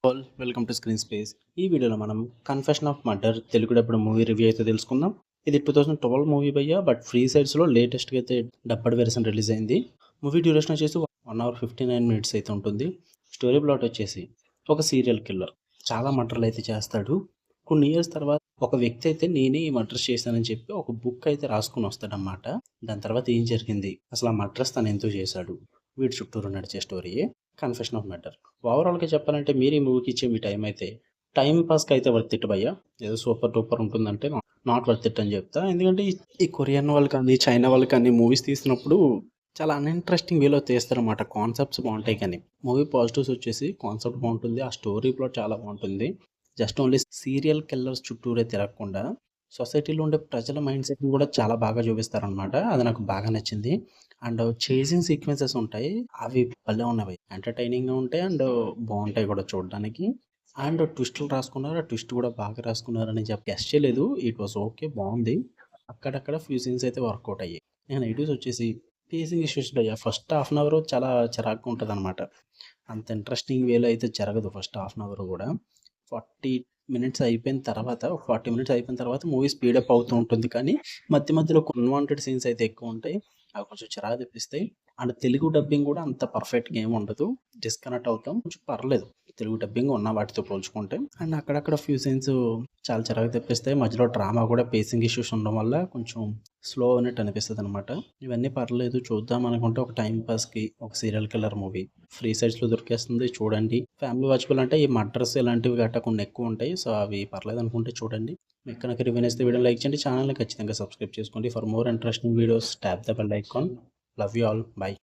All welcome to screen space. ఈ వీడియోలో మనం 'confession of murder' Telugu dubbed movie review అయితే తెలుసుకుందాం. ఇది 2012 మూవీ భయ్యా. బట్ ఫ్రీ సైట్స్‌లో లేటెస్ట్‌గా అయితే డబ్బడ్ వెర్షన్ రిలీజ్ అయింది. మూవీ డ్యూరేషన్ వచ్చేసి 1 అవర్ 59 మినిట్స్ అయితే ఉంటుంది. స్టోరీ ప్లాట్ వచ్చేసి ఒక సీరియల్ కిల్లర్ చాలా మర్డర్‌లు అయితే చేస్తాడు. కొన్ని ఇయర్స్ తర్వాత ఒక వ్యక్తి అయితే నేనే ఈ మర్డర్స్ చేశానని చెప్పి ఒక బుక్ అయితే రాసుకొని వస్తాడనమాట. దాని తర్వాత ఏం జరిగింది? అసలు ఆ మర్డర్స్ తను ఎందుకు చేశాడు? వీటి చుట్టూరు నడిచే స్టోరీయే 'కన్ఫెషన్ ఆఫ్ మర్డర్'. ఓవరాల్‌గా చెప్పాలంటే మీరు ఈ మూవీకి ఇచ్చే మీ టైం అయితే టైమ్ పాస్‌కి అయితే వర్త్ ఇట్ భయ్యా. ఏదో సూపర్ డూపర్ ఉంటుందంటే నాట్ వర్త్ ఇట్ అని చెప్తా. ఎందుకంటే ఈ కొరియన్ వాళ్ళు కానీ, చైనా వాళ్ళు కానీ మూవీస్ తీసినప్పుడు చాలా అన్‌ఇంట్రెస్టింగ్ వేలో తీస్తారన్నమాట. కాన్సెప్ట్స్ బావుంటాయి కానీ. మూవీ పాజిటివ్స్ వచ్చేసి కాన్సెప్ట్ బావుంటుంది. ఆ స్టోరీ ప్లాట్ చాలా బావుంటుంది. జస్ట్ ఓన్లీ సీరియల్ కిల్లర్స్ చుట్టూరే తిరగకుండా సొసైటీలో ఉండే ప్రజల మైండ్ సెట్‌ని కూడా చాలా బాగా చూపిస్తారనమాట. అది నాకు బాగా నచ్చింది. అండ్ చేసింగ్ సీక్వెన్సెస్ ఉంటాయి. అవి భలే ఉన్నవి. ఎంటర్‌టైనింగ్‌గా ఉంటాయి అండ్ బావుంటాయి కూడా చూడడానికి. అండ్ ట్విస్టులు రాసుకున్నారు. ఆ ట్విస్ట్ కూడా బాగా రాసుకున్నారని గెస్ చేయలేదు. ఇట్ వాస్ ఓకే బావుంది. అక్కడక్కడ ఫ్యూ సీన్స్ అయితే వర్కౌట్ అయ్యాయి. ఇక నెగెటివ్స్ వచ్చేసి పేసింగ్ ఇష్యూస్ భయ్యా. ఫస్ట్ హాఫ్ అన్ అవర్ చాలా చిరాకుగా ఉంటదనమాట. అంత ఇంట్రెస్టింగ్ వేలో అయితే జరగదు ఫస్ట్ హాఫ్ అన్ అవర్ కూడా. 40 మినిట్స్ అయిపోయిన తర్వాత ఒక 40 మినిట్స్ అయిపోయిన తర్వాత మూవీ స్పీడప్ అవుతూ ఉంటుంది. కానీ మధ్య మధ్యలో అన్‌వాంటెడ్ సీన్స్ అయితే ఎక్కువుంటాయి. అవి కొంచెం చిరాకు తెప్పిస్తాయి. అండ్ తెలుగు డబ్బింగ్ కూడా అంత పర్ఫెక్ట్‌గా ఏమి ఉండదు. డిస్కనెక్ట్ అవుతాం. కొంచెం పర్లేదు. తెలుగు డబ్బింగ్ ఉన్న వాటితో పోల్చుకుంటే. అండ్ అక్కడక్కడ ఫ్యూ సీన్స్ చాలా చిరాకు తెప్పిస్తాయి. మధ్యలో డ్రామా కూడా పేసింగ్ ఇష్యూస్ ఉండడం వల్ల కొంచెం స్లో అయినట్టు అనిపిస్తదనమాట. ఇవన్నీ పర్లేదు చూద్దాం అనుకుంటే ఒక టైమ్ పాస్‌కి ఒక సీరియల్ కిల్లర్ మూవీ. ఫ్రీ సైట్స్‌లో దొరికేస్తుంది చూడండి. ఫ్యామిలీ వాచబుల్ అంటే ఈ మర్డర్స్ ఇలాంటివి గట్టా కొన్ని ఎక్కువుంటాయి. సో, అవి పర్లేదనుకుంటే చూడండి. మీకు కనుక రివ్యూ నచ్చితే వీడియోని లైక్ చేయండి. ఛానెల్‌ని ఖచ్చితంగా సబ్స్క్రైబ్ చేసుకోండి. For more interesting videos tap the bell icon. Love you all. By.